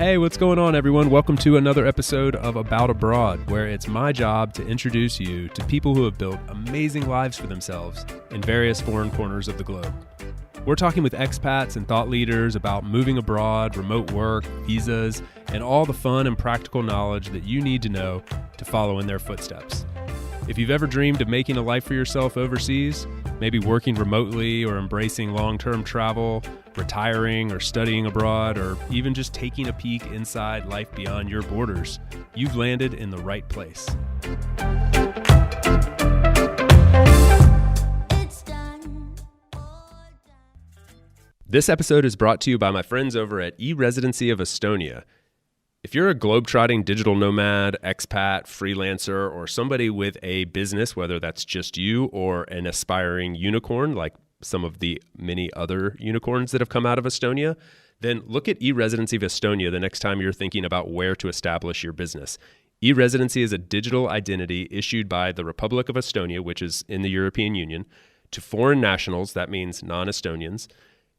Hey, what's going on, everyone? Welcome to another episode of About Abroad, where it's my job to introduce you to people who have built amazing lives for themselves in various foreign corners of the globe. We're talking with expats and thought leaders about moving abroad, remote work, visas, and all the fun and practical knowledge that you need to know to follow in their footsteps. If you've ever dreamed of making a life for yourself overseas, maybe working remotely or embracing long-term travel, retiring or studying abroad, or even just taking a peek inside life beyond your borders, you've landed in the right place. This episode is brought to you by my friends over at E-Residency of Estonia. If you're a globetrotting digital nomad, expat, freelancer, or somebody with a business, whether that's just you or an aspiring unicorn like some of the many other unicorns that have come out of Estonia, then look at E-Residency of Estonia the next time you're thinking about where to establish your business. E-Residency is a digital identity issued by the Republic of Estonia, which is in the European Union, to foreign nationals, that means non-Estonians,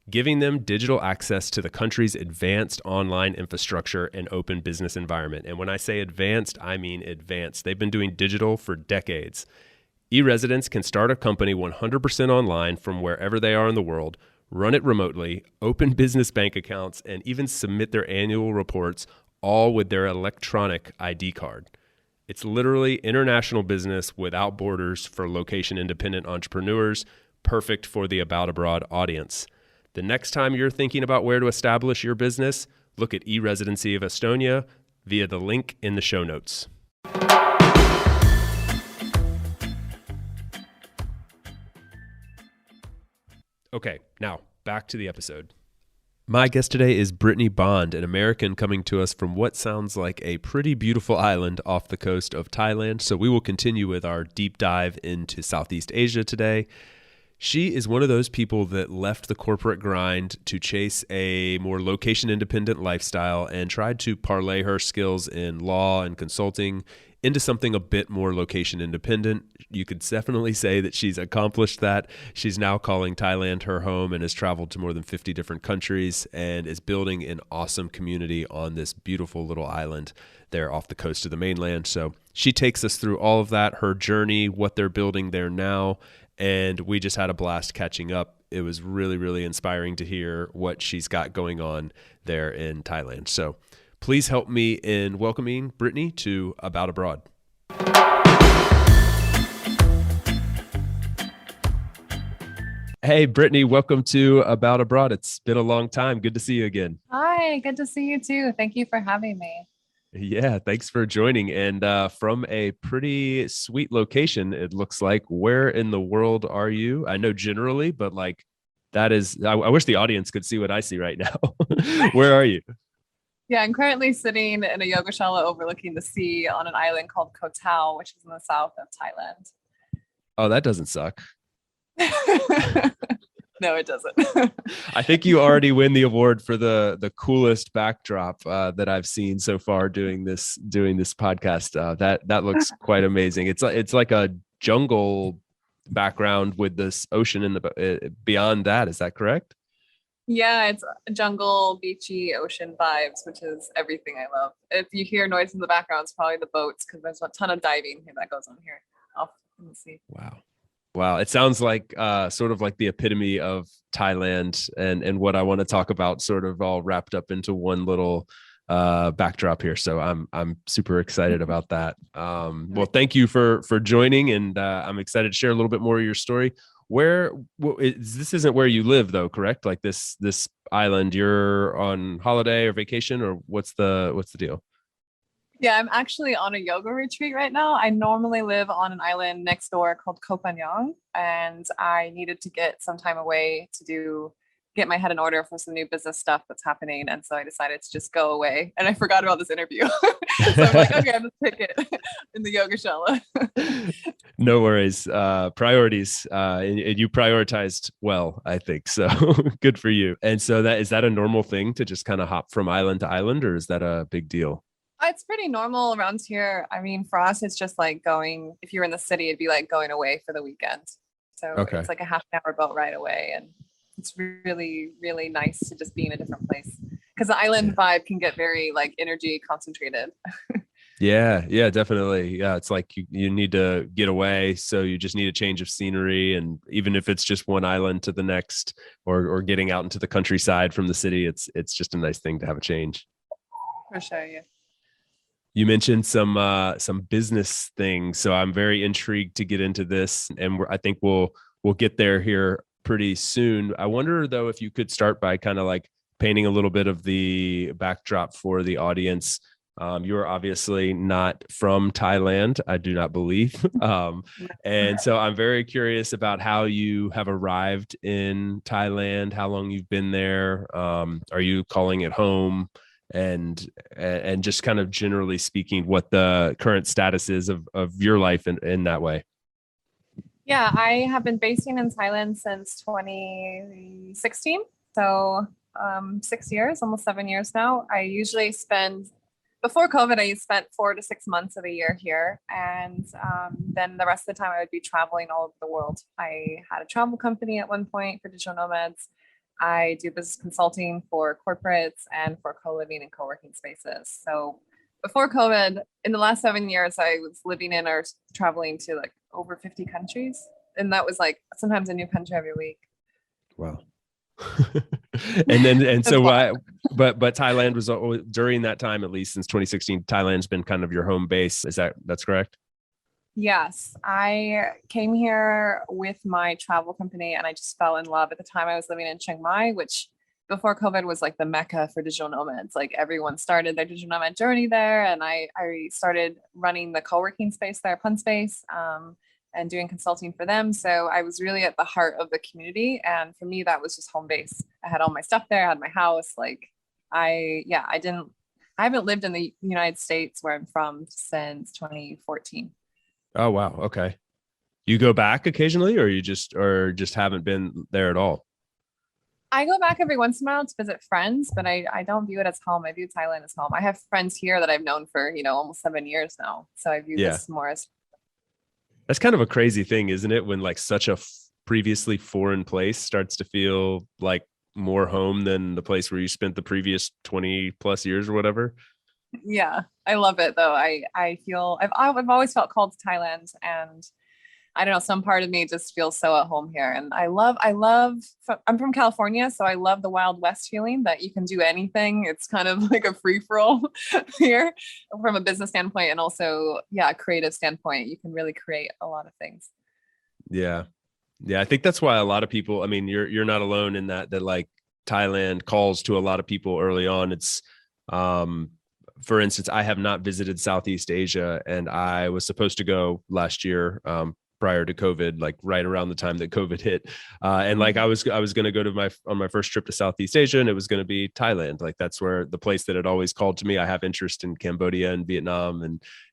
giving them digital access to the country's advanced online infrastructure and open business environment. And when I say advanced, I mean advanced. They've been doing digital for decades. E-residents can start a company 100% online from wherever they are in the world, run it remotely, open business bank accounts, and even submit their annual reports, all with their electronic ID card. It's literally international business without borders for location-independent entrepreneurs, perfect for the About Abroad audience. The next time you're thinking about where to establish your business, look at E-Residency of Estonia via the link in the show notes. Okay, now back to the episode. My guest today is Brittnee Bond, an American coming to us from what sounds like a pretty beautiful island off the coast of Thailand. So we will continue with our deep dive into Southeast Asia today. She is one of those people that left the corporate grind to chase a more location-independent lifestyle and tried to parlay her skills in law and consulting into something a bit more location-independent. You could definitely say that she's accomplished that. She's now calling Thailand her home and has traveled to more than 50 different countries and is building an awesome community on this beautiful little island there off the coast of the mainland. So she takes us through all of that, her journey, what they're building there now, and we just had a blast catching up. It was really, really inspiring to hear what she's got going on there in Thailand. So please help me in welcoming Brittnee to About Abroad. Hey, Brittnee, welcome to About Abroad. It's been a long time. Good to see you again. Hi, good to see you too. Thank you for having me. Yeah, thanks for joining. And from a pretty sweet location, it looks like. Where in the world are you? I know generally, but like that is, I wish the audience could see what I see right now. Where are you? Yeah, I'm currently sitting in a yogurthala overlooking the sea on an island called Koh Tao, which is in the south of Thailand. Oh, that doesn't suck. No, it doesn't. I think you already win the award for the coolest backdrop that I've seen so far doing this podcast. That looks quite amazing. It's like a jungle background with this ocean in the beyond that. Is that correct? Yeah, it's jungle, beachy, ocean vibes, which is everything I love. If you hear noise in the background, it's probably the boats because there's a ton of diving here that goes on here off in the sea. Wow. It sounds like sort of like the epitome of Thailand and what I want to talk about sort of all wrapped up into one little backdrop here. So I'm super excited about that. Well, thank you for joining, and I'm excited to share a little bit more of your story. This isn't where you live though, correct? Like this island, you're on holiday or vacation, or what's the deal? Yeah, I'm actually on a yoga retreat right now. I normally live on an island next door called Koh Phangan, and I needed to get some time away to get my head in order for some new business stuff that's happening. And so I decided to just go away, and I forgot about this interview. So I'm like, okay, I'm just take it in the yogurthala. No worries. Priorities. And you prioritized well, I think. So good for you. And so is that a normal thing to just kind of hop from island to island, or is that a big deal? It's pretty normal around here. I mean, for us, it's just like going, if you're in the city, it'd be like going away for the weekend. So It's like a half an hour boat ride away. And it's really, really nice to just be in a different place. because the island vibe can get very like energy concentrated. Yeah, yeah, definitely. Yeah, it's like you need to get away, so you just need a change of scenery, and even if it's just one island to the next, or getting out into the countryside from the city, it's just a nice thing to have a change. For sure, yeah. You mentioned some business things, so I'm very intrigued to get into this, and I think we'll get there here pretty soon. I wonder though if you could start by kind of like painting a little bit of the backdrop for the audience. You are obviously not from Thailand, I do not believe. And so I'm very curious about how you have arrived in Thailand, how long you've been there. Are you calling it home? And just kind of generally speaking, what the current status is of your life in that way. Yeah, I have been basing in Thailand since 2016. So 6 years, almost 7 years now. Before COVID, I spent 4 to 6 months of the year here. And then the rest of the time I would be traveling all over the world. I had a travel company at one point for digital nomads. I do business consulting for corporates and for co-living and co-working spaces. So before COVID, in the last 7 years, I was living in or traveling to like over 50 countries. And that was like sometimes a new country every week. Wow. and so why, but Thailand was during that time, at least since 2016, Thailand's been kind of your home base. That's correct? Yes, I came here with my travel company and I just fell in love. At the time I was living in Chiang Mai, which before COVID was like the mecca for digital nomads. Like everyone started their digital nomad journey there. And I started running the co-working space there, Pun Space, and doing consulting for them. So I was really at the heart of the community. And for me, that was just home base. I had all my stuff there, I had my house. Like I haven't lived in the United States where I'm from since 2014. Oh, wow. Okay. You go back occasionally, or just haven't been there at all? I go back every once in a while to visit friends, but I don't view it as home. I view Thailand as home. I have friends here that I've known for, almost 7 years now. So I view this more as. That's kind of a crazy thing, isn't it? When like such a previously foreign place starts to feel like more home than the place where you spent the previous 20 plus years or whatever. Yeah, I love it though. I feel I've always felt called to Thailand, and I don't know, some part of me just feels so at home here. And I love I'm from California, so I love the Wild West feeling that you can do anything. It's kind of like a free for all here from a business standpoint, and also a creative standpoint. You can really create a lot of things. Yeah, I think that's why a lot of people, I mean, you're not alone in that like Thailand calls to a lot of people early on. It's for instance, I have not visited Southeast Asia, and I was supposed to go last year prior to COVID, like right around the time that COVID hit. And like I was going to go to on my first trip to Southeast Asia, and it was going to be Thailand. Like that's where the place that had always called to me. I have interest in Cambodia and Vietnam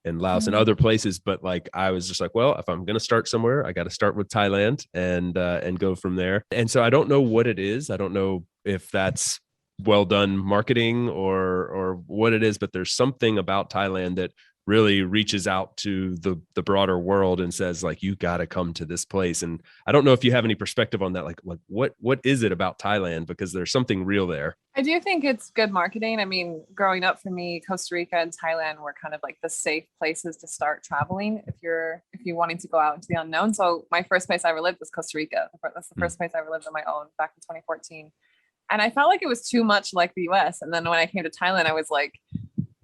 and Laos and other places, but like I was just like, well, if I'm going to start somewhere, I got to start with Thailand and go from there. And so I don't know what it is. I don't know if that's well done marketing or what it is, but there's something about Thailand that really reaches out to the broader world and says like, you got to come to this place. And I don't know if you have any perspective on that. Like what is it about Thailand? Because there's something real there. I do think it's good marketing. I mean, growing up for me, Costa Rica and Thailand were kind of like the safe places to start traveling if you're wanting to go out into the unknown. So my first place I ever lived was Costa Rica. That's the first place I ever lived on my own back in 2014. And I felt like it was too much like the US. And then when I came to Thailand, I was like,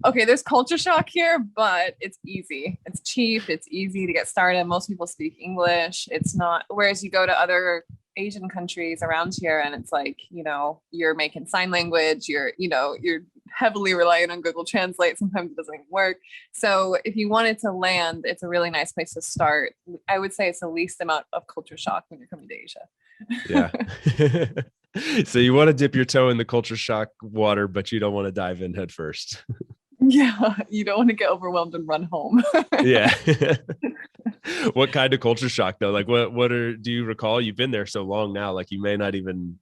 okay, there's culture shock here, but it's easy. It's cheap. It's easy to get started. Most people speak English. It's not, whereas you go to other Asian countries around here and it's like, you're making sign language. You're heavily reliant on Google Translate. Sometimes it doesn't work. So if you wanted to land, it's a really nice place to start. I would say it's the least amount of culture shock when you're coming to Asia. Yeah. So you want to dip your toe in the culture shock water, but you don't want to dive in head first. Yeah, you don't want to get overwhelmed and run home. Yeah. What kind of culture shock though? Like do you recall? You've been there so long now, like you may not even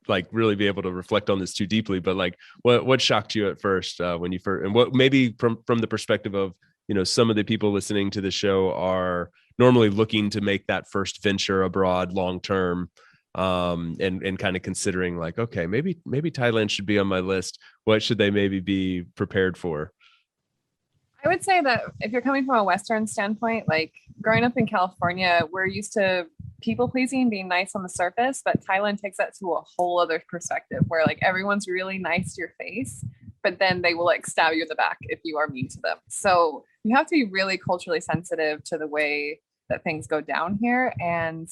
like really be able to reflect on this too deeply, but like what shocked you at first when you first, and what maybe from the perspective of, some of the people listening to the show are normally looking to make that first venture abroad long term. and kind of considering like, okay, maybe Thailand should be on my list. What should they maybe be prepared for? I would say that if you're coming from a Western standpoint, like growing up in California, we're used to people pleasing, being nice on the surface, but Thailand takes that to a whole other perspective where like everyone's really nice to your face, but then they will like stab you in the back if you are mean to them. So you have to be really culturally sensitive to the way that things go down here. And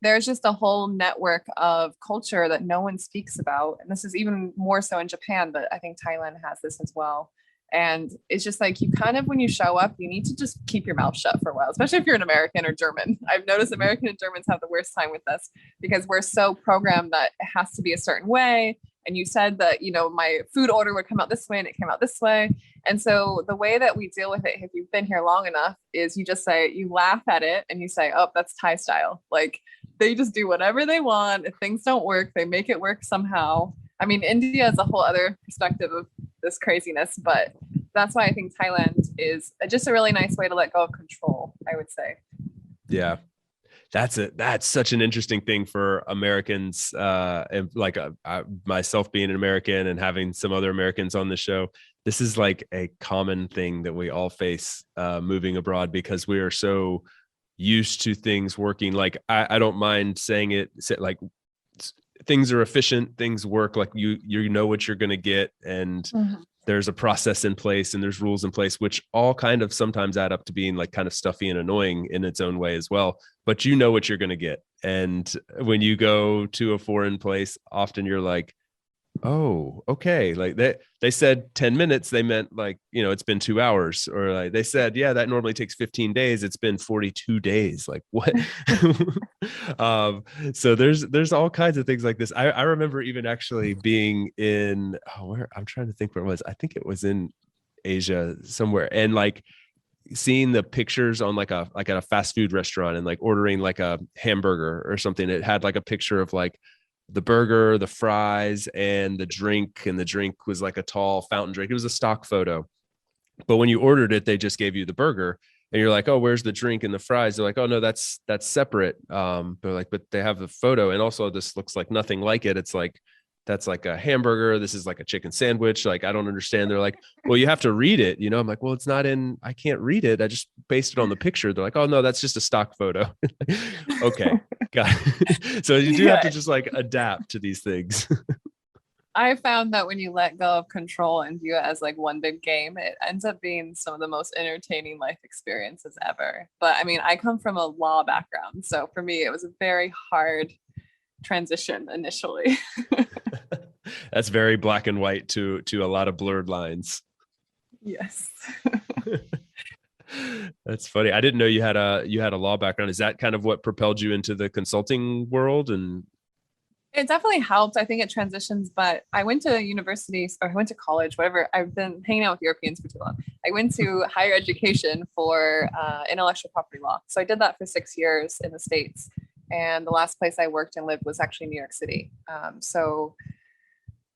there's just a whole network of culture that no one speaks about. And this is even more so in Japan, but I think Thailand has this as well. And it's just like you kind of, when you show up, you need to just keep your mouth shut for a while, especially if you're an American or German. I've noticed American and Germans have the worst time with this because we're so programmed that it has to be a certain way. And you said that, you know, my food order would come out this way and it came out this way. And so the way that we deal with it, if you've been here long enough, is you just say, you laugh at it and you say, oh, that's Thai style. Like they just do whatever they want. If things don't work, they make it work somehow. I mean, India is a whole other perspective of this craziness, but that's why I think Thailand is just a really nice way to let go of control, I would say. Yeah. That's such an interesting thing for Americans, and like myself being an American and having some other Americans on the show. This is like a common thing that we all face moving abroad because we are so used to things working. Like I don't mind saying it, like things are efficient, things work, like you know what you're going to get, and there's a process in place and there's rules in place, which all kind of sometimes add up to being like kind of stuffy and annoying in its own way as well. But you know what you're going to get. And when you go to a foreign place, often you're like, oh, okay. Like they said 10 minutes, they meant like, you know, it's been 2 hours, or like they said, yeah, that normally takes 15 days. It's been 42 days. Like what? So there's all kinds of things like this. I remember even actually being in, I'm trying to think where it was. I think it was in Asia somewhere. And like seeing the pictures on like at a fast food restaurant and like ordering like a hamburger or something. It had like a picture of like the burger, the fries, and the drink. And the drink was like a tall fountain drink. It was a stock photo. But when you ordered it, they just gave you the burger. And you're like, oh, where's the drink and the fries? They're like, oh, no, that's separate. They're like, but they have the photo. And also this looks like nothing like it. It's like, that's like a hamburger. This is like a chicken sandwich. Like, I don't understand. They're like, well, you have to read it. You know, I'm like, well, it's not in, I can't read it. I just based it on the picture. They're like, oh no, that's just a stock photo. Okay. Got it. So you do have to just like adapt to these things. I found that when you let go of control and view it as like one big game, it ends up being some of the most entertaining life experiences ever. But I mean, I come from a law background. So for me, it was a very hard transition initially. That's very black and white to a lot of blurred lines. Yes. That's funny. I didn't know you had a law background. Is that kind of what propelled you into the consulting world? And it definitely helped. I think it transitions, but I went to university or I went to college, whatever. I've been hanging out with Europeans for too long. I went to higher education for intellectual property law. So I did that for 6 years in the States. And the last place I worked and lived was actually New York City. So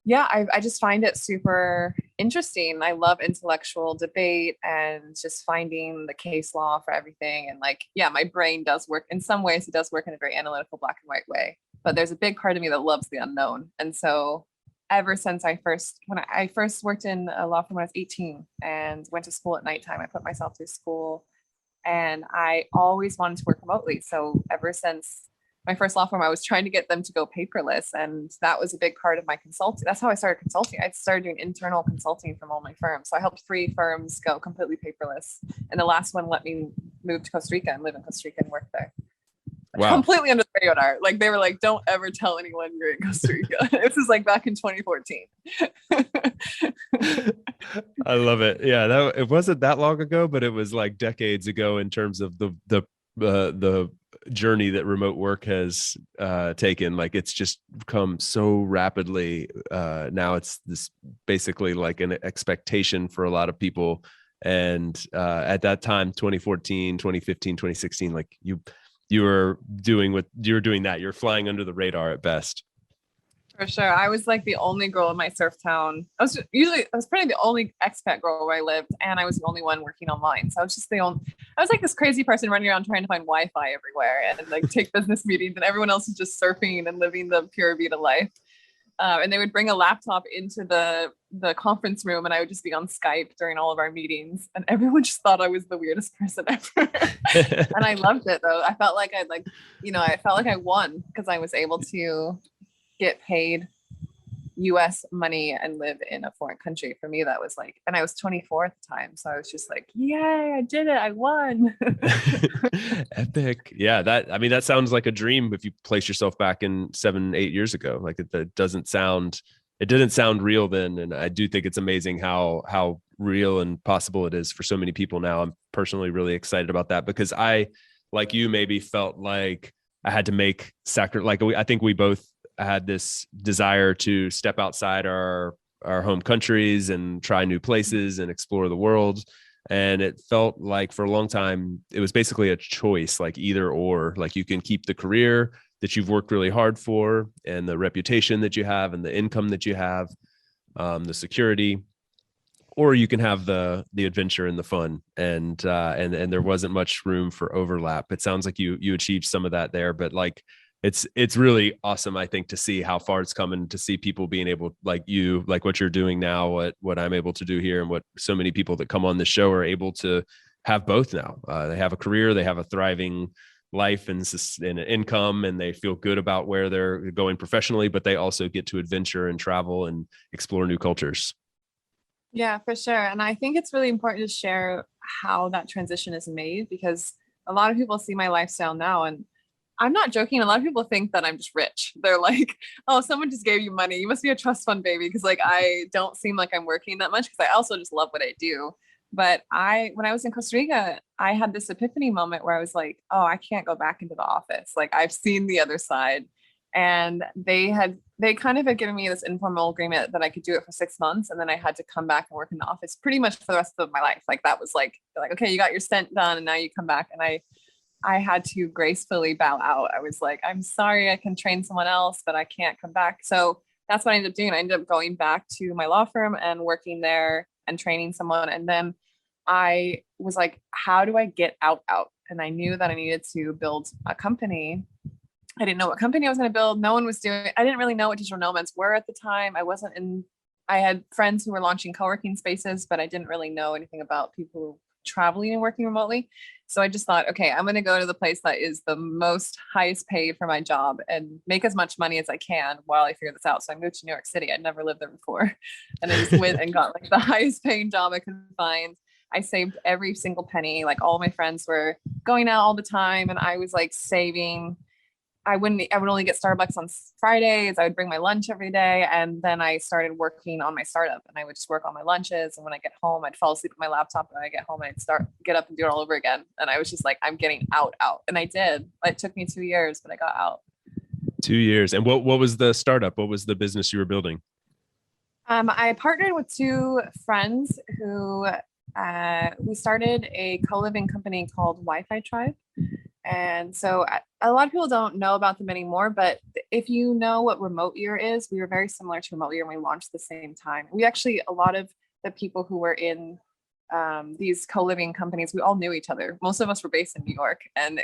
yeah, I just find it super interesting. I love intellectual debate and just finding the case law for everything. And like, yeah, my brain does work. In some ways, it does work in a very analytical black and white way. But there's a big part of me that loves the unknown. And so ever since when I first worked in a law firm when I was 18 and went to school at nighttime, I put myself through school. And I always wanted to work remotely. So ever since my first law firm, I was trying to get them to go paperless. And that was a big part of my consulting. That's how I started consulting. I started doing internal consulting from all my firms. So I helped 3 firms go completely paperless. And the last one let me move to Costa Rica and live in Costa Rica and work there. Wow. Completely under the radar. Like they were like, don't ever tell anyone you're in Costa Rica. This is like back in 2014. I love it. Yeah, it wasn't that long ago, but it was like decades ago in terms of the journey that remote work has taken. Like it's just come so rapidly. Now it's this basically like an expectation for a lot of people. And at that time, 2014, 2015, 2016, like you were doing that. You're flying under the radar at best. For sure. I was like the only girl in my surf town. I was probably the only expat girl where I lived, and I was the only one working online. So I was just I was like this crazy person running around trying to find Wi-Fi everywhere and like take business meetings, and everyone else is just surfing and living the pure Vita life. And they would bring a laptop into the conference room, and I would just be on Skype during all of our meetings, and everyone just thought I was the weirdest person ever. And I loved it though. I felt like I felt like I won because I was able to get paid US money and live in a foreign country. For me, that was like, and I was 24 at the time. So I was just like, yay, I did it. I won. Epic. Yeah. That sounds like a dream if you place yourself back in 7-8 years ago. Like it didn't sound real then. And I do think it's amazing how real and possible it is for so many people now. I'm personally really excited about that because I, like you, maybe felt like I had to make I think we both had this desire to step outside our home countries and try new places and explore the world. And it felt like for a long time, it was basically a choice, like either or. Like you can keep the career that you've worked really hard for and the reputation that you have and the income that you have, the security, or you can have the adventure and the fun. And there wasn't much room for overlap. It sounds like you achieved some of that there, but like, it's really awesome, I think, to see how far it's come and to see people being able, like you, like what you're doing now, what I'm able to do here, and what so many people that come on this show are able to have both now. They have a career, they have a thriving life and an income, and they feel good about where they're going professionally, but they also get to adventure and travel and explore new cultures. Yeah, for sure. And I think it's really important to share how that transition is made, because a lot of people see my lifestyle now, and I'm not joking. A lot of people think that I'm just rich. They're like, oh, someone just gave you money. You must be a trust fund baby. Cause like, I don't seem like I'm working that much, because I also just love what I do. But when I was in Costa Rica, I had this epiphany moment where I was like, oh, I can't go back into the office. Like I've seen the other side. And they kind of had given me this informal agreement that I could do it for 6 months. And then I had to come back and work in the office pretty much for the rest of my life. Like that was like, okay, you got your stint done and now you come back. And I had to gracefully bow out. I was like, I'm sorry, I can train someone else, but I can't come back. So that's what I ended up doing. I ended up going back to my law firm and working there and training someone. And then I was like, how do I get out? And I knew that I needed to build a company. I didn't know what company I was going to build. No one was doing it. I didn't really know what digital nomads were at the time. I had friends who were launching co-working spaces, but I didn't really know anything about people traveling and working remotely. So I just thought, okay, I'm going to go to the place that is the most highest paid for my job and make as much money as I can while I figure this out. So I moved to New York City. I'd never lived there before. And I just went and got like the highest paying job I could find. I saved every single penny. Like all my friends were going out all the time, and I was like saving. I would only get Starbucks on Fridays. I would bring my lunch every day. And then I started working on my startup, and I would just work on my lunches. And when I get home, I'd fall asleep at my laptop, and I get home, I'd get up and do it all over again. And I was just like, I'm getting out. And I did. It took me 2 years, but I got out. 2 years. And what was the startup? What was the business you were building? I partnered with 2 friends who we started a co-living company called Wi-Fi Tribe. And so a lot of people don't know about them anymore, but if you know what remote year is, we were very similar to remote year when we launched at the same time. A lot of the people who were in these co-living companies, we all knew each other. Most of us were based in New York, and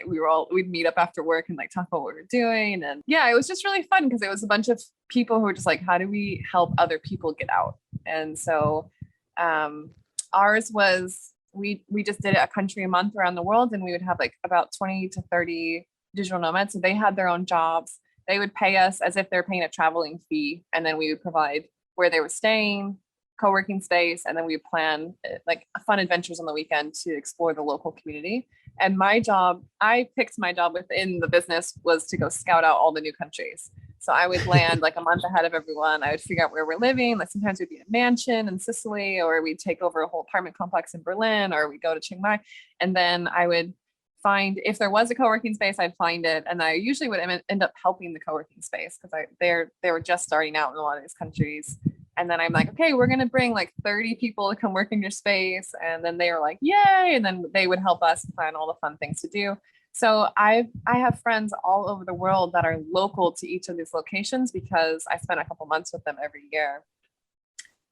we'd meet up after work and like talk about what we were doing. And yeah, it was just really fun because it was a bunch of people who were just like, how do we help other people get out? And so ours was, we just did it a country a month around the world, and we would have like about 20 to 30 digital nomads. So they had their own jobs. They would pay us as if they're paying a traveling fee. And then we would provide where they were staying, co-working space. And then we would plan like fun adventures on the weekend to explore the local community. And I picked my job within the business was to go scout out all the new countries. So I would land like a month ahead of everyone. I would figure out where we're living. Like sometimes we'd be in a mansion in Sicily, or we'd take over a whole apartment complex in Berlin, or we'd go to Chiang Mai. And then I would find, if there was a co-working space, I'd find it. And I usually would end up helping the co-working space because they were just starting out in a lot of these countries. And then I'm like, okay, we're going to bring like 30 people to come work in your space. And then they were like, yay. And then they would help us plan all the fun things to do. So I have friends all over the world that are local to each of these locations because I spent a couple months with them every year.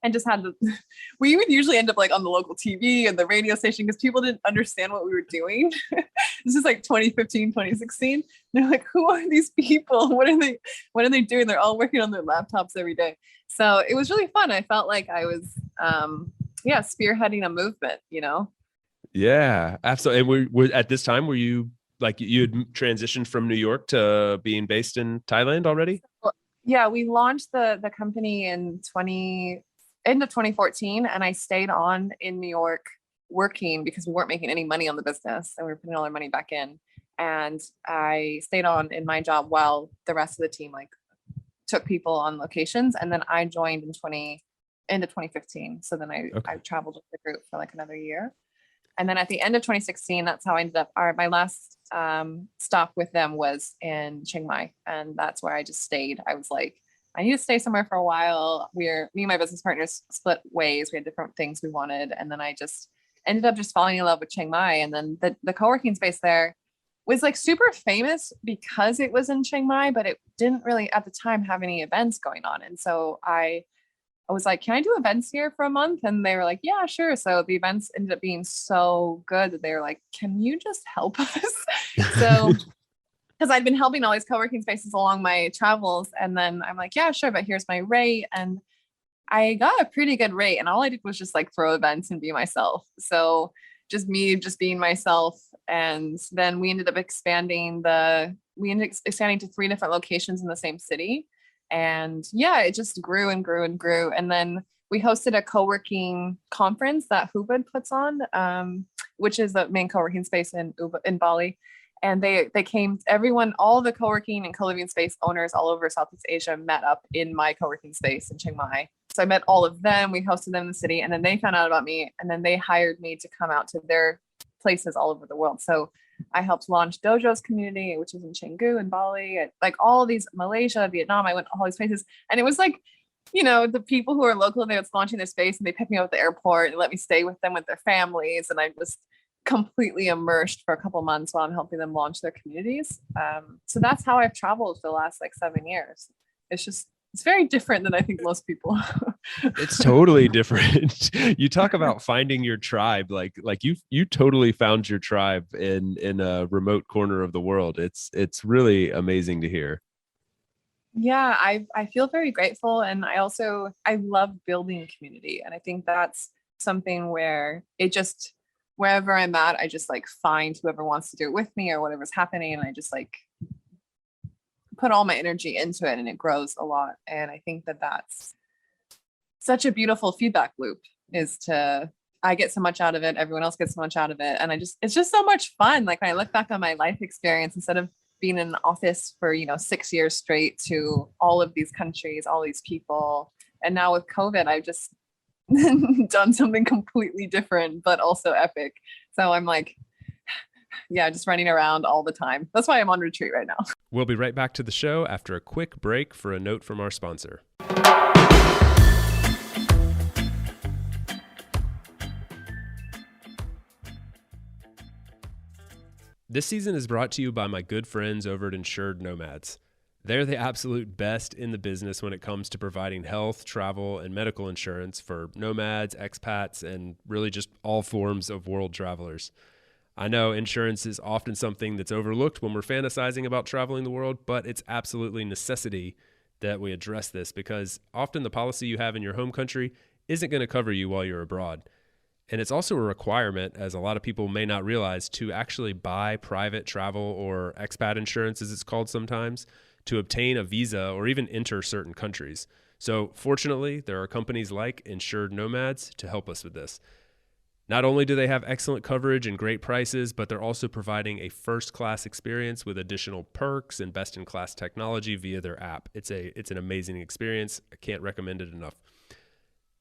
And just had the we would usually end up like on the local TV and the radio station because people didn't understand what we were doing. This is like 2015, 2016. They're like, who are these people? What are they doing? They're all working on their laptops every day. So it was really fun. I felt like I was spearheading a movement, you know? Yeah, absolutely. And were at this time, were you like you had transitioned from New York to being based in Thailand already? Yeah, we launched the company in end of 2014, and I stayed on in New York working because we weren't making any money on the business and we were putting all our money back in. And I stayed on in my job while the rest of the team like took people on locations. And then I joined end of 2015. So then I traveled with the group for like another year. And then at the end of 2016, that's how I ended up. My last stop with them was in Chiang Mai, and that's where I just stayed. I was like, I need to stay somewhere for a while. Me and my business partners split ways. We had different things we wanted. And then I just ended up just falling in love with Chiang Mai. And then the co-working space there was like super famous because it was in Chiang Mai, but it didn't really at the time have any events going on. And so I was like, can I do events here for a month? And they were like, yeah, sure. So the events ended up being so good that they were like, can you just help us? So because I'd been helping all these co-working spaces along my travels. And then I'm like, yeah, sure, but here's my rate. And I got a pretty good rate. And all I did was just like throw events and be myself. So just being myself. And then we ended up expanding to 3 different locations in the same city. And yeah, it just grew and grew and grew. And then we hosted a co-working conference that Hubud puts on, which is the main co-working space in Bali. And they came, everyone, all the co-working and co-living space owners all over Southeast Asia met up in my co-working space in Chiang Mai. So I met all of them. We hosted them in the city, and then they found out about me, and then they hired me to come out to their places all over the world. So I helped launch Dojo's community, which is in Canggu in Bali, like all of these, Malaysia, Vietnam. I went to all these places, and it was like, you know, the people who are local, they was launching their space, and they picked me up at the airport and let me stay with them with their families, and I just completely immersed for a couple months while I'm helping them launch their communities. So that's how I've traveled for the last like 7 years. It's very different than I think most people. It's totally different. You talk about finding your tribe, like you totally found your tribe in a remote corner of the world. It's really amazing to hear. Yeah, I feel very grateful. And I love building community. And I think that's something where wherever I'm at, I just like find whoever wants to do it with me or whatever's happening. And I just like put all my energy into it, and it grows a lot. And I think that that's such a beautiful feedback loop I get so much out of it. Everyone else gets so much out of it. And it's just so much fun. Like when I look back on my life experience, instead of being in an office for, 6 years straight to all of these countries, all these people. And now with COVID, I've just done something completely different, but also epic. So I'm like, yeah, just running around all the time. That's why I'm on retreat right now. We'll be right back to the show after a quick break for a note from our sponsor. This season is brought to you by my good friends over at Insured Nomads. They're the absolute best in the business when it comes to providing health, travel, and medical insurance for nomads, expats, and really just all forms of world travelers. I know insurance is often something that's overlooked when we're fantasizing about traveling the world, but it's absolutely necessity that we address this because often the policy you have in your home country isn't going to cover you while you're abroad. And it's also a requirement, as a lot of people may not realize, to actually buy private travel or expat insurance, as it's called sometimes, to obtain a visa or even enter certain countries. So fortunately, there are companies like Insured Nomads to help us with this. Not only do they have excellent coverage and great prices, but they're also providing a first-class experience with additional perks and best-in-class technology via their app. It's an amazing experience. I can't recommend it enough.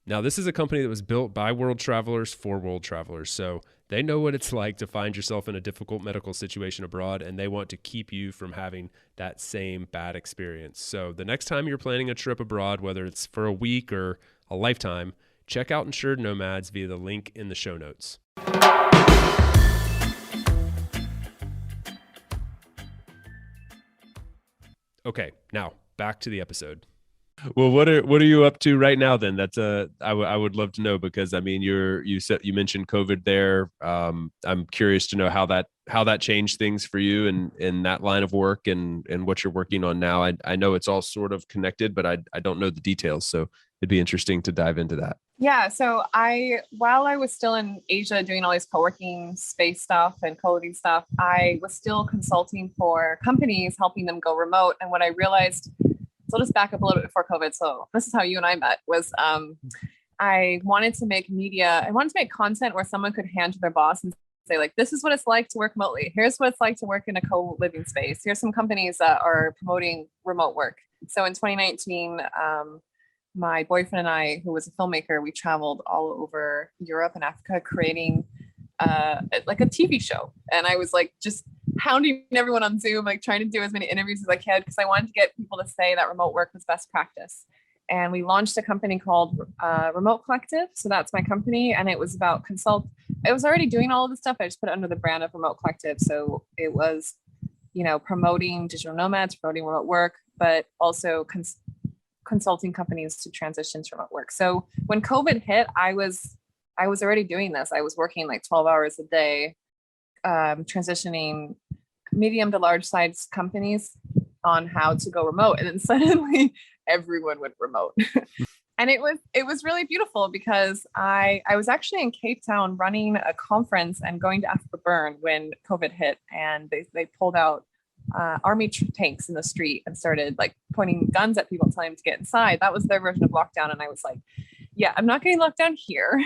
Now, this is a company that was built by world travelers for world travelers, so they know what it's like to find yourself in a difficult medical situation abroad, and they want to keep you from having that same bad experience. So the next time you're planning a trip abroad, whether it's for a week or a lifetime, check out Insured Nomads via the link in the show notes. Okay, now back to the episode. Well, what are you up to right now then? That's I would love to know, because I mean you mentioned COVID there. I'm curious to know how that changed things for you in that line of work and what you're working on now. I know it's all sort of connected, but I don't know the details, so it'd be interesting to dive into that. Yeah, so while I was still in Asia doing all these co-working space stuff and co-living stuff, I was still consulting for companies, helping them go remote. And what I realized, so I'll just back up a little bit before COVID. So this is how you and I met, was I wanted to make media. I wanted to make content where someone could hand to their boss and say, like, this is what it's like to work remotely. Here's what it's like to work in a co-living space. Here's some companies that are promoting remote work. So in 2019, my boyfriend and I, who was a filmmaker, we traveled all over Europe and Africa creating like a TV show. And I was like just hounding everyone on Zoom, like trying to do as many interviews as I could, because I wanted to get people to say that remote work was best practice. And we launched a company called Remote Collective. So that's my company. And it was about I was already doing all of this stuff. I just put it under the brand of Remote Collective. So it was, promoting digital nomads, promoting remote work, but also consulting companies to transition to remote work. So when COVID hit, I was already doing this. I was working like 12 hours a day, transitioning medium to large size companies on how to go remote. And then suddenly everyone went remote. And it was really beautiful, because I was actually in Cape Town running a conference and going to Afterburn when COVID hit, and they pulled out army tanks in the street and started like pointing guns at people, telling them to get inside. That was their version of lockdown. And I was like, yeah, I'm not getting locked down here.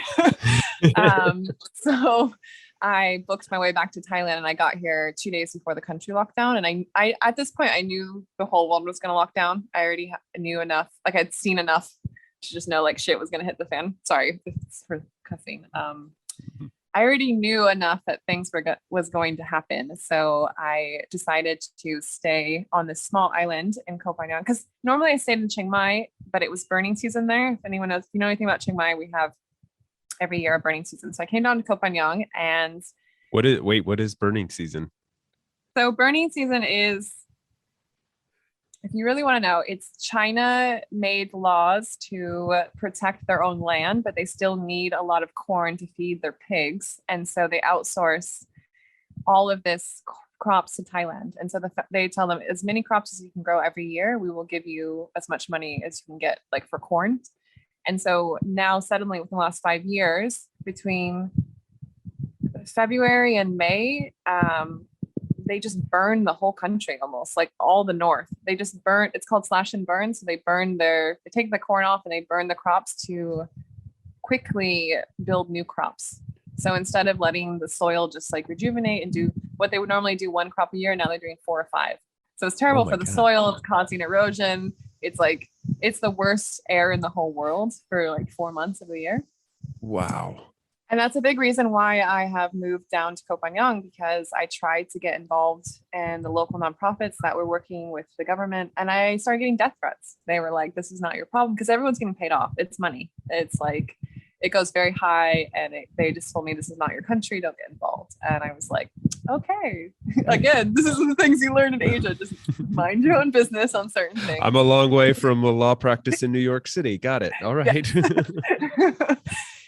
So I booked my way back to Thailand, and I got here 2 days before the country locked down. And I at this point, I knew the whole world was going to lock down. I already knew enough, like I'd seen enough to just know like shit was going to hit the fan. Sorry for cussing. I already knew enough that things was going to happen. So I decided to stay on this small island in Koh Phangan, because normally I stayed in Chiang Mai, but it was burning season there. If anyone knows, if you know anything about Chiang Mai, we have every year a burning season. So I came down to Koh Phangan, and what is burning season? So burning season is, if you really want to know, it's China made laws to protect their own land, but they still need a lot of corn to feed their pigs. And so they outsource all of this crops to Thailand. And so they tell them, as many crops as you can grow every year, we will give you as much money as you can get, like for corn. And so now suddenly within the last 5 years, between February and May, they just burn the whole country, almost like all the north. They just burn, it's called slash and burn. So they take the corn off and they burn the crops to quickly build new crops. So instead of letting the soil just like rejuvenate and do what they would normally do 1 crop a year, now they're doing 4 or 5. So it's terrible for the soil. It's causing erosion. It's like, it's the worst air in the whole world for like 4 months of the year. Wow. And that's a big reason why I have moved down to Koh Phangan, because I tried to get involved in the local nonprofits that were working with the government. And I started getting death threats. They were like, this is not your problem, because everyone's getting paid off. It's money. It's like, it goes very high. And they just told me, this is not your country. Don't get involved. And I was like, okay. Again, this is the things you learn in Asia. Just mind your own business on certain things. I'm a long way from a law practice in New York City. Got it. All right.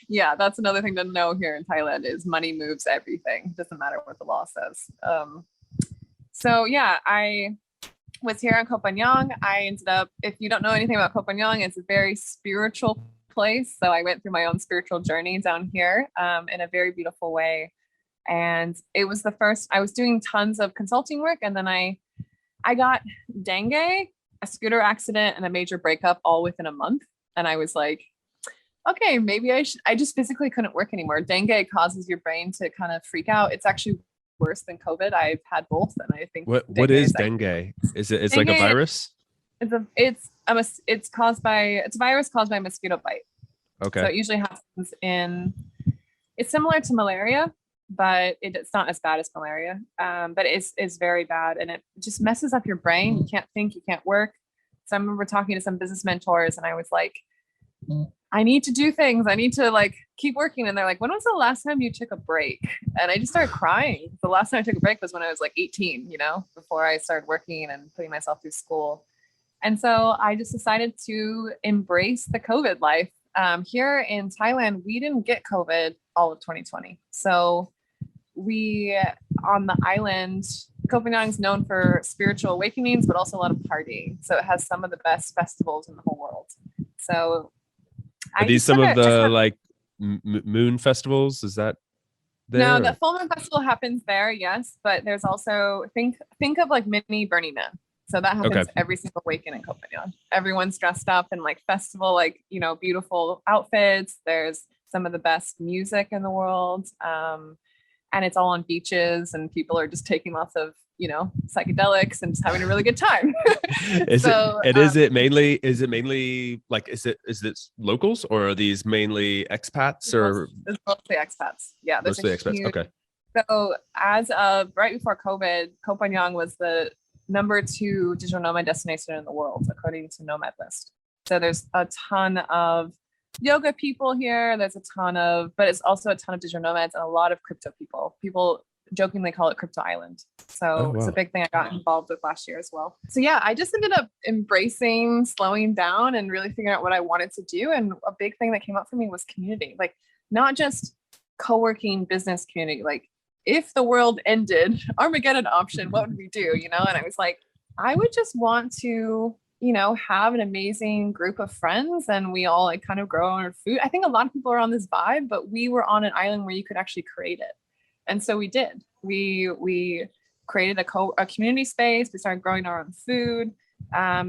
Yeah, that's another thing to know here in Thailand, is money moves everything. Doesn't matter what the law says. So yeah, I was here in Koh Phangan. I ended up, if you don't know anything about Koh Phangan, it's a very spiritual place. So I went through my own spiritual journey down here in a very beautiful way. And it was the first, I was doing tons of consulting work. And then I got dengue, a scooter accident, and a major breakup all within a month. And I was like, okay, maybe I just physically couldn't work anymore. Dengue causes your brain to kind of freak out. It's actually worse than COVID. I've had both, and I think what is dengue? It's dengue, like a virus? It's a virus caused by a mosquito bite. Okay. So it usually happens it's similar to malaria, but it's not as bad as malaria. But it's very bad, and it just messes up your brain. You can't think, you can't work. So I remember talking to some business mentors, and I was like, I need to do things. I need to like keep working. And they're like, when was the last time you took a break? And I just started crying. The last time I took a break was when I was like 18, before I started working and putting myself through school. And so I just decided to embrace the COVID life. Here in Thailand, we didn't get COVID all of 2020. So we, on the island, Koh Phangan is known for spiritual awakenings, but also a lot of partying. So it has some of the best festivals in the whole world. So are these some of the like moon festivals? Is that there? No, the full moon festival happens there, yes. But there's also think of like mini Burning Man. So that happens every single weekend in Koh Phangan. Everyone's dressed up in like festival, like, beautiful outfits. There's some of the best music in the world. And it's all on beaches and people are just taking lots of, psychedelics and just having a really good time. Is it mainly like, is it locals or are these mainly expats or? It's mostly expats. Yeah. Mostly expats. Okay. So as of right before COVID, Koh Phangan was the #2 digital nomad destination in the world, according to Nomad List. So there's a ton of yoga people here. But it's also a ton of digital nomads and a lot of crypto people. People jokingly call it Crypto Island. So It's a big thing I got involved with last year as well. So yeah, I just ended up embracing slowing down and really figuring out what I wanted to do. And a big thing that came up for me was community, like not just co-working business community, like if the world ended, Armageddon option, what would we do? And I was like, I would just want to, have an amazing group of friends and we all like kind of grow our food. I think a lot of people are on this vibe, but we were on an island where you could actually create it. And so we did. We created a community space. We started growing our own food.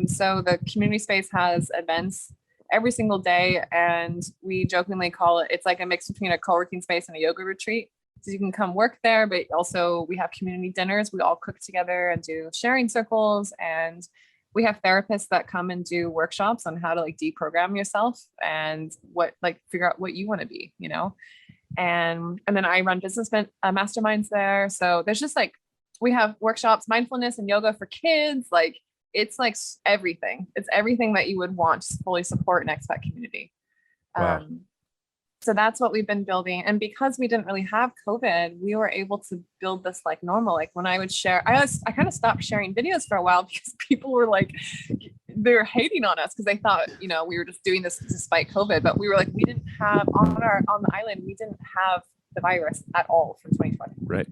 So the community space has events every single day. And we jokingly call it's like a mix between a co-working space and a yoga retreat. So you can come work there, but also we have community dinners. We all cook together and do sharing circles. And we have therapists that come and do workshops on how to like deprogram yourself and figure out what you want to be, And then I run business masterminds there. So there's just like, we have workshops, mindfulness and yoga for kids. Like it's like everything. It's everything that you would want to fully support an expat community. Wow. So that's what we've been building. And because we didn't really have COVID, we were able to build this like normal. Like when I would share, I kind of stopped sharing videos for a while because people were like, they're hating on us because they thought, we were just doing this despite COVID. But we were like, we didn't have on the island, we didn't have the virus at all for 2020. Right.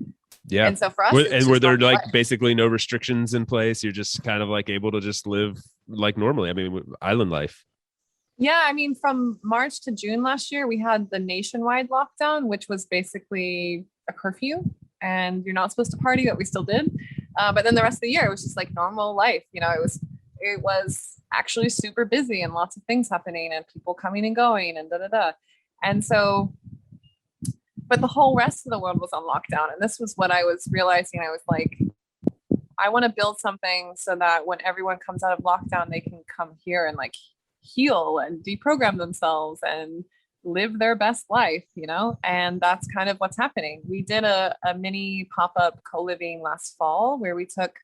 Yeah. And so for us, were there like basically no restrictions in place? You're just kind of like able to just live like normally. I mean, island life. Yeah, I mean, from March to June last year, we had the nationwide lockdown, which was basically a curfew and you're not supposed to party, but we still did. But then the rest of the year, it was just like normal life. It was actually super busy and lots of things happening and people coming and going and And so, but the whole rest of the world was on lockdown. And this was what I was realizing. I was like, I want to build something so that when everyone comes out of lockdown, they can come here and like heal and deprogram themselves and live their best life, and that's kind of what's happening. We did a mini pop-up co-living last fall where we took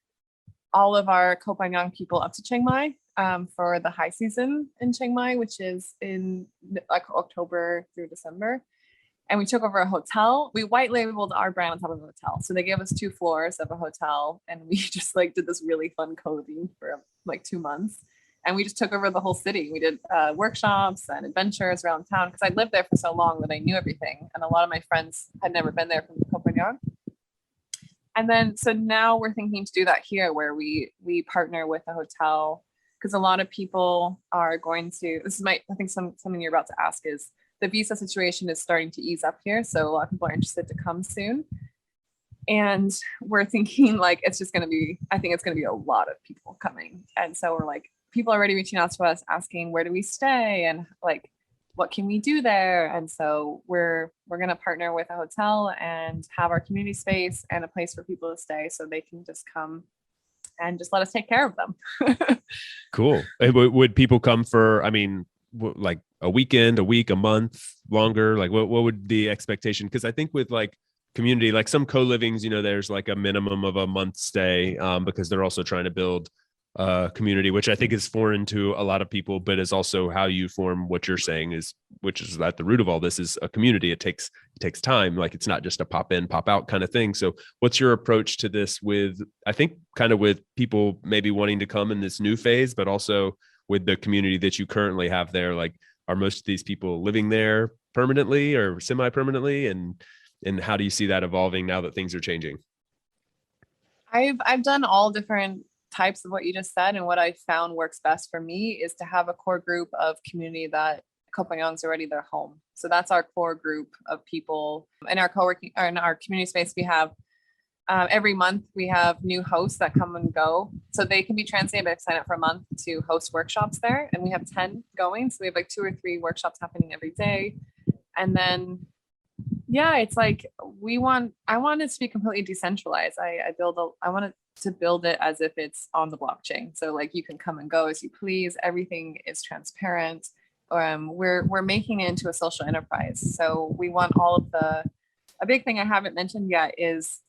all of our Koh Phangan people up to Chiang Mai for the high season in Chiang Mai, which is in like October through December. And we took over a hotel. We white labeled our brand on top of the hotel. So they gave us 2 floors of a hotel and we just like did this really fun co-living for like 2 months. And we just took over the whole city. We did workshops and adventures around town because I'd lived there for so long that I knew everything. And a lot of my friends had never been there from Koh Phangan. And then, so now we're thinking to do that here where we partner with a hotel because a lot of people are going to, I think something you're about to ask is the visa situation is starting to ease up here. So a lot of people are interested to come soon. And we're thinking like, I think it's going to be a lot of people coming. And so we're like, people are already reaching out to us asking, where do we stay? And like, what can we do there? And so we're going to partner with a hotel and have our community space and a place for people to stay so they can just come and just let us take care of them. Cool. Would people come for, like a weekend, a week, a month, longer? Like what would the expectation? Because I think with like community, like some co-livings, there's like a minimum of a month stay because they're also trying to build community, which I think is foreign to a lot of people, but is also how you form what you're saying is, which is at the root of all this, is a community. It takes time. Like, it's not just a pop in, pop out kind of thing. So what's your approach to this with, I think, kind of with people maybe wanting to come in this new phase, but also with the community that you currently have there? Like, are most of these people living there permanently or semi-permanently? And how do you see that evolving now that things are changing? I've done all different types of what you just said, and what I found works best for me is to have a core group of community that Koh Phangan's already their home. So that's our core group of people in our co-working or in our community space. We have every month we have new hosts that come and go, so they can be transient but sign up for a month to host workshops there, and we have 10 going, so we have like 2 or 3 workshops happening every day. And then yeah, it's like I want it to be completely decentralized. I wanted to build it as if it's on the blockchain. So like, you can come and go as you please. Everything is transparent. We're making it into a social enterprise. So we want a big thing I haven't mentioned yet is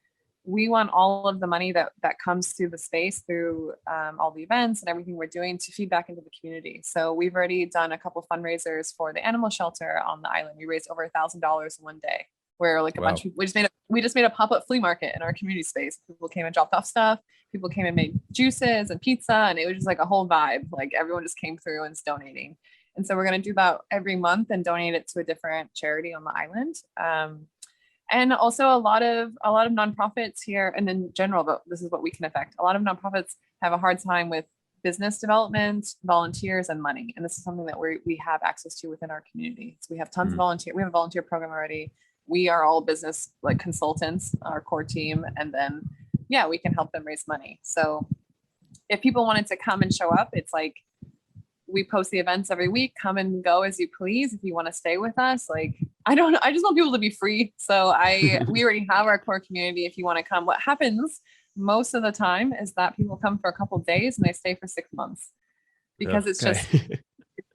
we want all of the money that comes through the space, through all the events and everything we're doing, to feed back into the community. So we've already done a couple fundraisers for the animal shelter on the island. We raised over $1,000 in one day, where like a bunch of, we just made a pop-up flea market in our community space. People came and dropped off stuff. People came and made juices and pizza, and it was just like a whole vibe. Like, everyone just came through and is donating. And so we're going to do that every month and donate it to a different charity on the island. And also a lot of nonprofits here, and in general, but this is what we can affect. A lot of nonprofits have a hard time with business development, volunteers, and money. And this is something that we have access to within our community. So we have tons of volunteer. We have a volunteer program already. We are all business like consultants, our core team, and then yeah, we can help them raise money. So if people wanted to come and show up, it's like, we post the events every week. Come and go as you please. If you want to stay with us, like, I just want people to be free. So we already have our core community. If you want to come, what happens most of the time is that people come for a couple of days and they stay for 6 months, because it's just,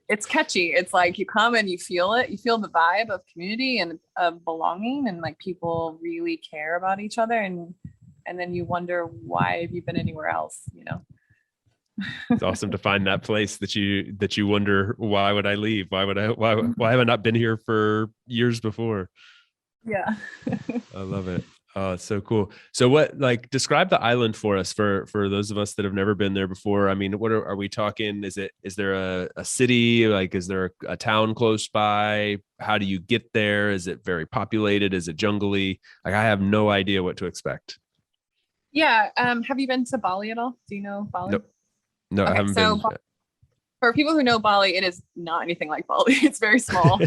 it's catchy. It's like, you come and you feel it. You feel the vibe of community and of belonging, and like, people really care about each other. And then you wonder, why have you been anywhere else? You know? It's awesome to find that place that you wonder, why would I leave? Why have I not been here for years before? Yeah. I love it. Oh, it's so cool. So describe the island for us, for those of us that have never been there before. I mean, what are we talking? Is there a city? Like, is there a town close by? How do you get there? Is it very populated? Is it jungly? Like, I have no idea what to expect. Yeah. Have you been to Bali at all? Do you know Bali? Nope. No, okay, I haven't been. For people who know Bali, it is not anything like Bali. It's very small.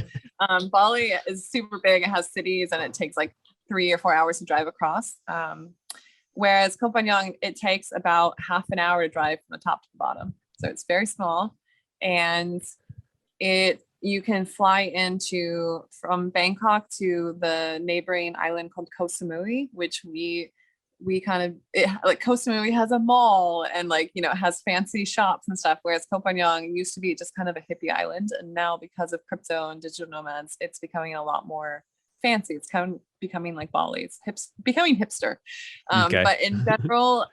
Bali is super big. It has cities, and it takes like 3 or 4 hours to drive across. Whereas Koh Phangan, it takes about half an hour to drive from the top to the bottom. So it's very small, and you can fly from Bangkok to the neighboring island called Koh Samui, which like Koh Samui has a mall, and like, you know, it has fancy shops and stuff, whereas Koh Phangan used to be just kind of a hippie island, and now because of crypto and digital nomads, it's becoming a lot more fancy. It's kind of becoming like Bali. It's becoming hipster. Okay. But in general,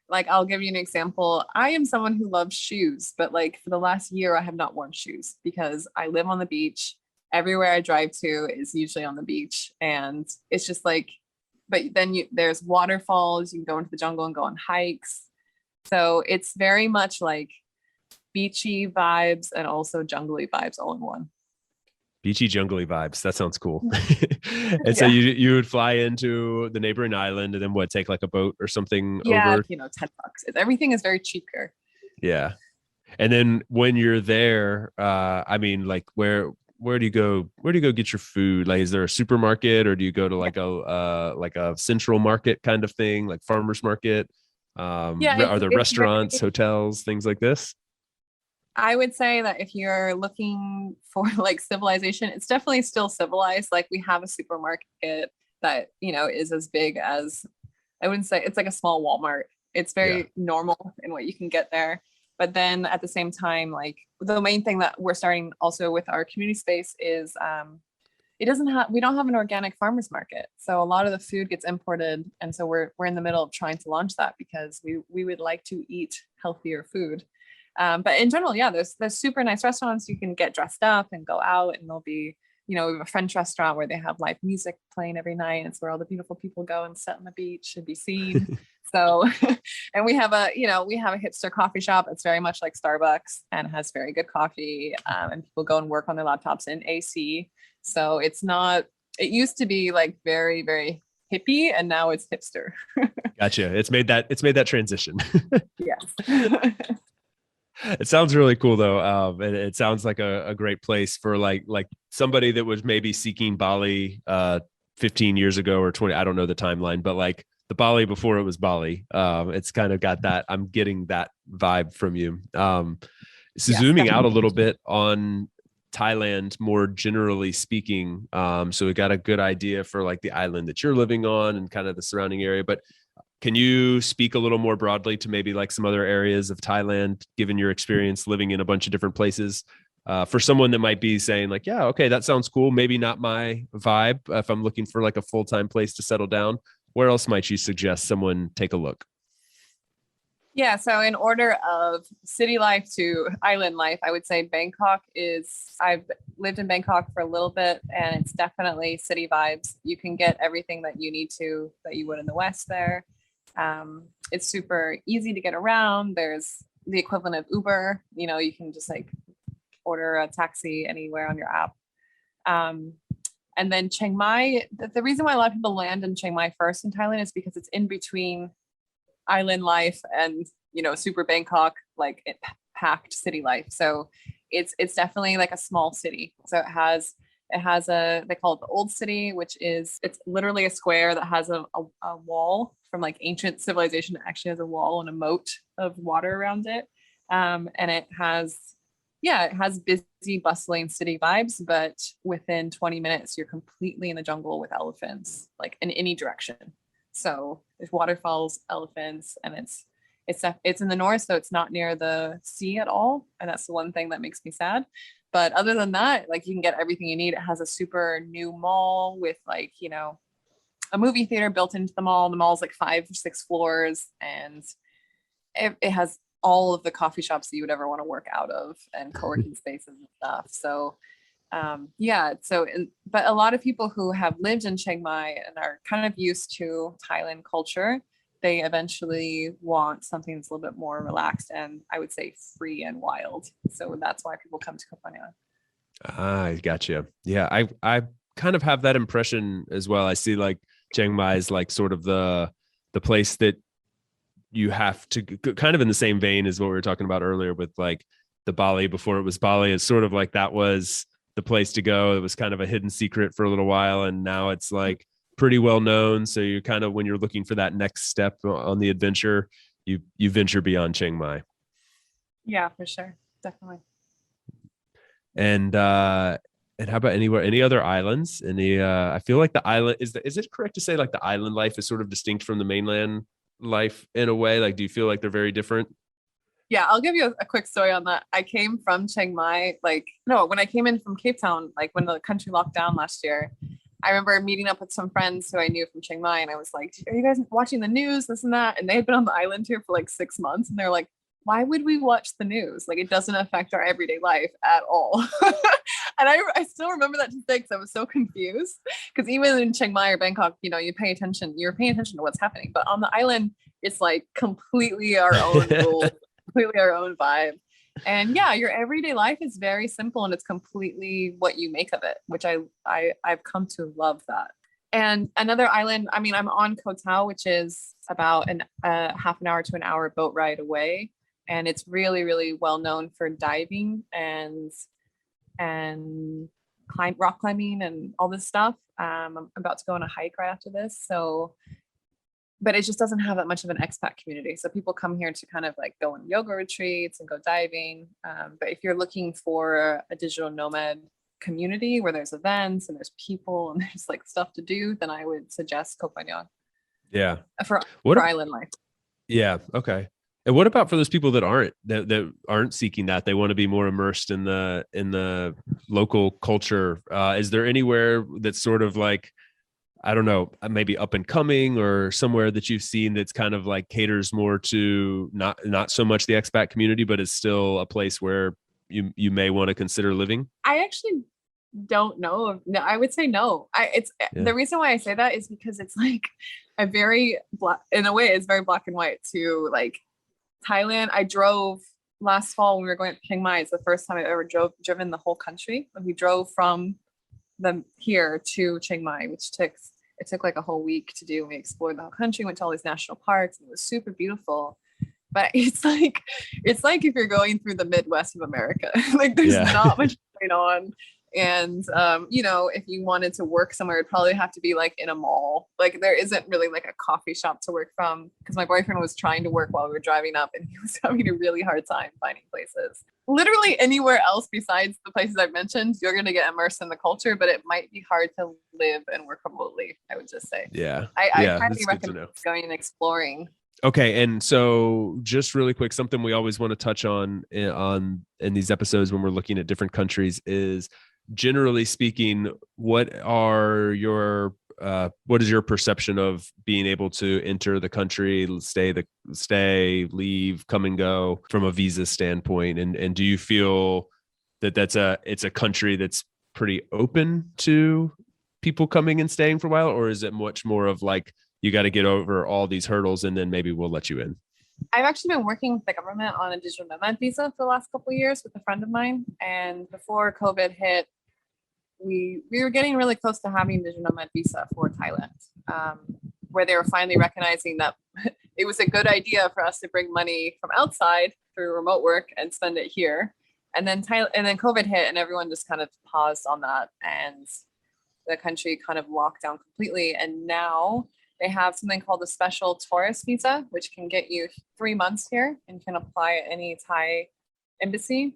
like, I'll give you an example. I am someone who loves shoes, but like, for the last year, I have not worn shoes because I live on the beach. Everywhere I drive to is usually on the beach, and it's just like, but then there's waterfalls, you can go into the jungle and go on hikes. So it's very much like beachy vibes and also jungly vibes all in one. Beachy jungly vibes. That sounds cool. And so you would fly into the neighboring island, and then take like a boat or something over? $10. Everything is very cheap here. Yeah. And then when you're there, I mean, like, where do you go? Where do you go get your food? Like, is there a supermarket, or do you go to like a central market kind of thing, like farmer's market? Are there restaurants, hotels, things like this? I would say that if you're looking for like civilization, it's definitely still civilized. Like, we have a supermarket that, you know, is as big as, I wouldn't say it's like a small Walmart. It's very normal in what you can get there. But then at the same time, like, the main thing that we're starting also with our community space is we don't have an organic farmers market. So a lot of the food gets imported. And so we're in the middle of trying to launch that because we would like to eat healthier food. But in general, yeah, there's super nice restaurants. You can get dressed up and go out, and there'll be, we have a French restaurant where they have live music playing every night. It's where all the beautiful people go and sit on the beach and be seen. So, and we have a hipster coffee shop. It's very much like Starbucks and has very good coffee. And people go and work on their laptops in AC. So it used to be like very, very hippie, and now it's hipster. Gotcha. It's made that transition. Yes. It sounds really cool though. It sounds like a great place for like somebody that was maybe seeking Bali 15 years ago or 20. I don't know the timeline, but like the Bali before it was Bali. It's kind of got that. I'm getting that vibe from you. Zooming out a little bit on Thailand, more generally speaking. So we got a good idea for like the island that you're living on and kind of the surrounding area, but can you speak a little more broadly to maybe like some other areas of Thailand, given your experience living in a bunch of different places, for someone that might be saying like, yeah, okay, that sounds cool. Maybe not my vibe. If I'm looking for like a full-time place to settle down, where else might you suggest someone take a look? Yeah, so in order of city life to island life, I would say I've lived in Bangkok for a little bit, and it's definitely city vibes. You can get everything that you need that you would in the West there. It's super easy to get around. There's the equivalent of Uber, you can just like order a taxi anywhere on your app. And then Chiang Mai, the reason why a lot of people land in Chiang Mai first in Thailand is because it's in between island life and, super Bangkok, like packed city life. So it's definitely like a small city. So it has they call it the old city, it's literally a square that has a wall from like ancient civilization. It actually has a wall and a moat of water around it. And it has busy, bustling city vibes, but within 20 minutes, you're completely in the jungle with elephants, like in any direction. So there's waterfalls, elephants, and it's in the north, so it's not near the sea at all. And that's the one thing that makes me sad. But other than that, like you can get everything you need. It has a super new mall with like, a movie theater built into the mall. The mall's like 5 or 6 floors, and it has all of the coffee shops that you would ever want to work out of and co-working spaces and stuff. So but a lot of people who have lived in Chiang Mai and are kind of used to Thailand culture, they eventually want something that's a little bit more relaxed and I would say free and wild. So that's why people come to Koh Phangan. I gotcha. Yeah, I kind of have that impression as well. I see like Chiang Mai is like sort of the place that you have to kind of in the same vein as what we were talking about earlier with like the Bali before it was Bali. It's sort of like that was the place to go. It was kind of a hidden secret for a little while, and now it's like pretty well known. So you're kind of, when you're looking for that next step on the adventure, you venture beyond Chiang Mai. Yeah, for sure. Definitely. And how about any other islands? I feel like the island is it correct to say like the island life is sort of distinct from the mainland life in a way? Like, do you feel like they're very different? Yeah, I'll give you a quick story on that. I came from Chiang Mai, when I came in from Cape Town, like when the country locked down last year, I remember meeting up with some friends who I knew from Chiang Mai, and I was like, are you guys watching the news, this and that? And they had been on the island here for like 6 months, and they're like, why would we watch the news? Like, it doesn't affect our everyday life at all. And I still remember that to this day because I was so confused. Because even in Chiang Mai or Bangkok, you're paying attention to what's happening. But on the island, it's like completely our own rules, completely our own vibe. And yeah, your everyday life is very simple, and it's completely what you make of it, which I've come to love that. And another island, I'm on Koh Tao, which is about half an hour to an hour boat ride away. And it's really, really well known for diving and rock climbing and all this stuff. I'm about to go on a hike right after this. But it just doesn't have that much of an expat community. So people come here to kind of like go on yoga retreats and go diving. But if you're looking for a digital nomad community where there's events and there's people and there's like stuff to do, then I would suggest Koh Phangan. Yeah. For island life. Yeah. Okay. And what about for those people that aren't seeking that? They want to be more immersed in the local culture. Is there anywhere that's sort of like, I don't know, maybe up and coming, or somewhere that you've seen that's kind of like caters more to not so much the expat community, but is still a place where you may want to consider living? I actually don't know. No, I would say no. The reason why I say that is because it's like a very black, in a way, it's very black and white to like Thailand. I drove last fall when we were going to Chiang Mai. It's the first time I've ever driven the whole country. We drove from here to Chiang Mai, which took like a whole week to do. We explored the whole country, went to all these national parks, and it was super beautiful. But it's like if you're going through the Midwest of America, like there's not much going on. And if you wanted to work somewhere, it'd probably have to be like in a mall. Like there isn't really like a coffee shop to work from, because my boyfriend was trying to work while we were driving up and he was having a really hard time finding places. Literally anywhere else besides the places I've mentioned, you're going to get immersed in the culture, but it might be hard to live and work remotely, I would just say. Yeah. I highly recommend going and exploring. Okay. And so just really quick, something we always want to touch on in these episodes when we're looking at different countries is, generally speaking, what is your perception of being able to enter the country, stay, leave, come and go from a visa standpoint? And do you feel that it's a country that's pretty open to people coming and staying for a while, or is it much more of like, you got to get over all these hurdles and then maybe we'll let you in? I've actually been working with the government on a digital nomad visa for the last couple of years with a friend of mine. And before COVID hit, we were getting really close to having a digital nomad visa for Thailand, where they were finally recognizing that it was a good idea for us to bring money from outside through remote work and spend it here. And then COVID hit and everyone just kind of paused on that, and the country kind of locked down completely. And now they have something called a special tourist visa, which can get you 3 months here and can apply at any Thai embassy.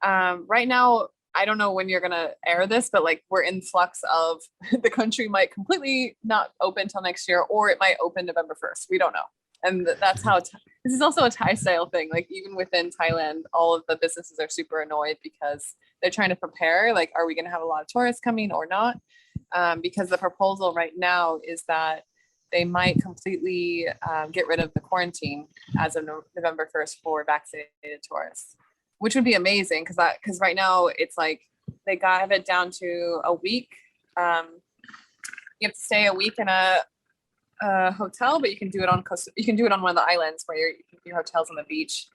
Right now, I don't know when you're going to air this, but like we're in flux of the country might completely not open till next year, or it might open November 1st. We don't know. And that's how this is also a Thai style thing. Like even within Thailand, all of the businesses are super annoyed because they're trying to prepare. Like, are we going to have a lot of tourists coming or not? Because the proposal right now is that they might completely get rid of the quarantine as of November 1st for vaccinated tourists, which would be amazing because right now it's like they got it down to a week. You have to stay a week in a hotel, but you can do it on one of the islands where your hotel's on the beach,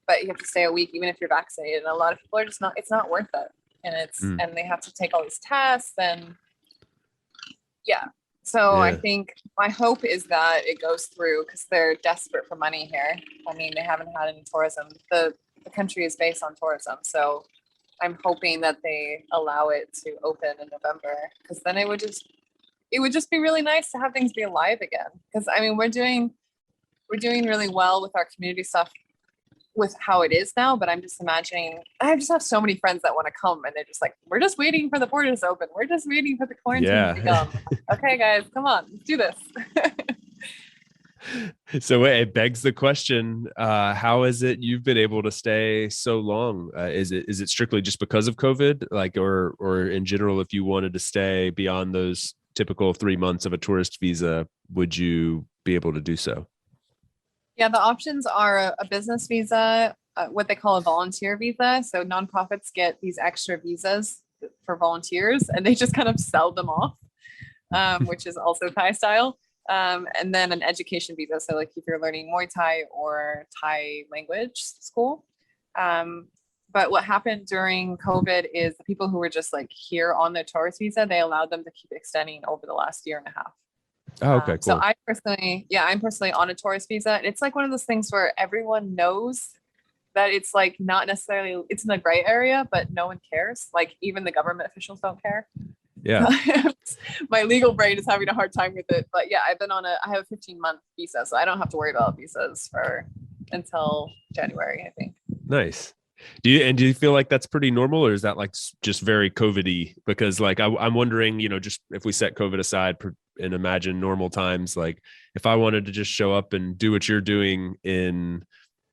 but you have to stay a week even if you're vaccinated. And a lot of people are just not. It's not worth it, and and they have to take all these tests and yeah. So I think my hope is that it goes through because they're desperate for money here. I mean, they haven't had any tourism. The country is based on tourism. So I'm hoping that they allow it to open in November, because then it would just be really nice to have things be alive again. Because I mean, we're doing really well with our community stuff with how it is now, but I'm just imagining, I just have so many friends that want to come and they're just like, we're just waiting for the borders to open. We're just waiting for the quarantine to come. Okay, guys, come on, let's do this. So it begs the question, how is it you've been able to stay so long? Is it strictly just because of COVID, like, or in general, if you wanted to stay beyond those typical 3 months of a tourist visa, would you be able to do so? Yeah, the options are a business visa, what they call a volunteer visa. So nonprofits get these extra visas for volunteers and they just kind of sell them off, which is also Thai style. And then an education visa. So like if you're learning Muay Thai or Thai language school. But what happened during COVID is the people who were just like here on the tourist visa, they allowed them to keep extending over the last year and a half. Oh, okay, cool. So I'm personally on a tourist visa. It's like one of those things where everyone knows that it's like not necessarily, it's in the gray area, but no one cares. Like even the government officials don't care. Yeah. My legal brain is having a hard time with it. But yeah, I have a 15-month visa, so I don't have to worry about visas until January, I think. Nice. Do you feel like that's pretty normal, or is that like just very COVID-y? Because like I'm wondering, just if we set COVID aside and imagine normal times, like if I wanted to just show up and do what you're doing in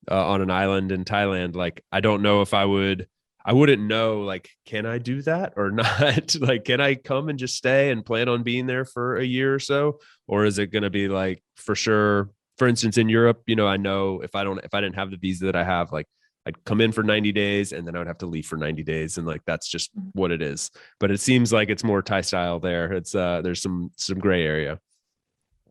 on an island in Thailand, like, I don't know if I wouldn't know, like, can I do that or not? Like, can I come and just stay and plan on being there for a year or so? Or is it going to be like, for sure, for instance, in Europe, I know if I didn't have the visa that I have, like, I'd come in for 90 days and then I would have to leave for 90 days. And like, that's just what it is. But it seems like it's more Thai style there. It's there's some gray area.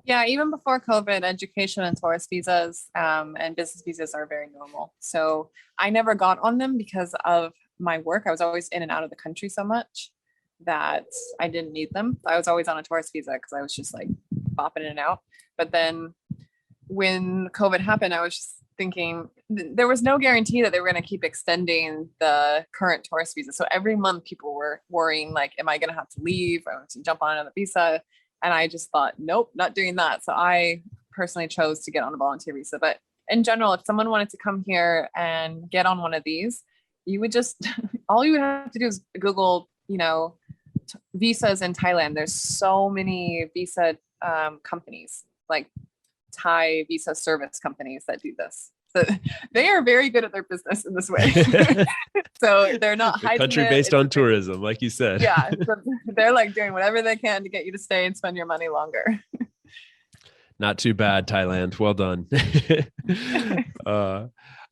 Yeah, even before COVID, education and tourist visas and business visas are very normal. So I never got on them because of my work. I was always in and out of the country so much that I didn't need them. I was always on a tourist visa because I was just like bopping in and out. But then when COVID happened, I was just thinking there was no guarantee that they were going to keep extending the current tourist visa. So every month people were worrying, like, am I going to have to leave? I want to jump on another visa. And I just thought, nope, not doing that. So I personally chose to get on a volunteer visa. But in general, if someone wanted to come here and get on one of these, you would just, all you would have to do is Google, visas in Thailand. There's so many visa companies, like Thai visa service companies that do this. So they are very good at their business in this way. So they're not hiding country based on tourism, like you said. Yeah. So they're like doing whatever they can to get you to stay and spend your money longer. Not too bad, Thailand. Well done.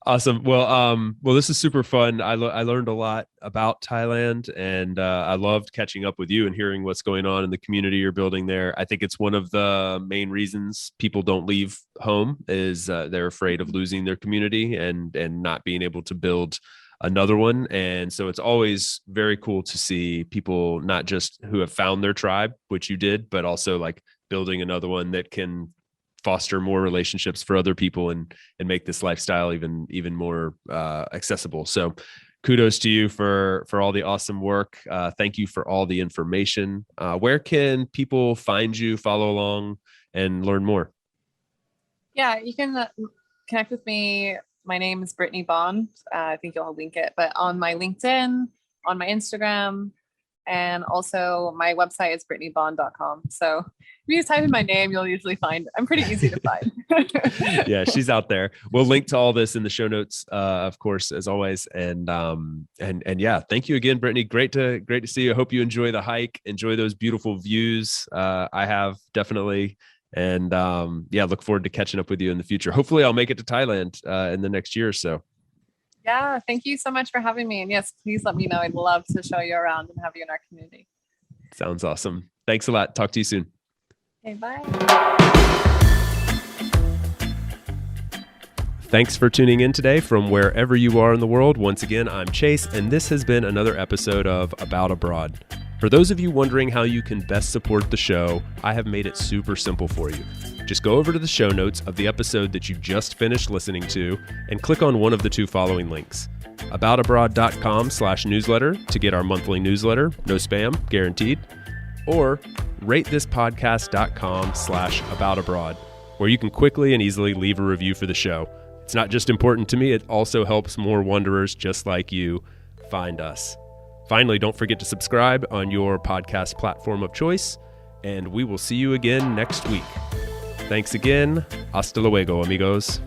Awesome. Well, this is super fun. I learned a lot about Thailand, and I loved catching up with you and hearing what's going on in the community you're building there. I think it's one of the main reasons people don't leave home is they're afraid of losing their community and not being able to build another one. And so it's always very cool to see people not just who have found their tribe, which you did, but also like building another one that can foster more relationships for other people and make this lifestyle even more accessible. So kudos to you for all the awesome work. Thank you for all the information. Where can people find you, follow along, and learn more? Yeah, you can connect with me. My name is Brittnee Bond. I think you'll link it, but on my LinkedIn, on my Instagram, and also my website is brittneebond.com. So if you just type in my name, you'll usually find, I'm pretty easy to find. Yeah, she's out there. We'll link to all this in the show notes, of course, as always. And yeah, thank you again, Brittnee. Great to see you. I hope you enjoy the hike, enjoy those beautiful views. I have definitely. And yeah, look forward to catching up with you in the future. Hopefully I'll make it to Thailand in the next year or so. Yeah, thank you so much for having me. And yes, please let me know. I'd love to show you around and have you in our community. Sounds awesome. Thanks a lot. Talk to you soon. Okay, bye. Thanks for tuning in today from wherever you are in the world. Once again, I'm Chase, and this has been another episode of About Abroad. For those of you wondering how you can best support the show, I have made it super simple for you. Just go over to the show notes of the episode that you just finished listening to and click on one of the two following links. aboutabroad.com/newsletter to get our monthly newsletter, no spam, guaranteed, or ratethispodcast.com/aboutabroad, where you can quickly and easily leave a review for the show. It's not just important to me, it also helps more wanderers just like you find us. Finally, don't forget to subscribe on your podcast platform of choice, and we will see you again next week. Thanks again. Hasta luego, amigos.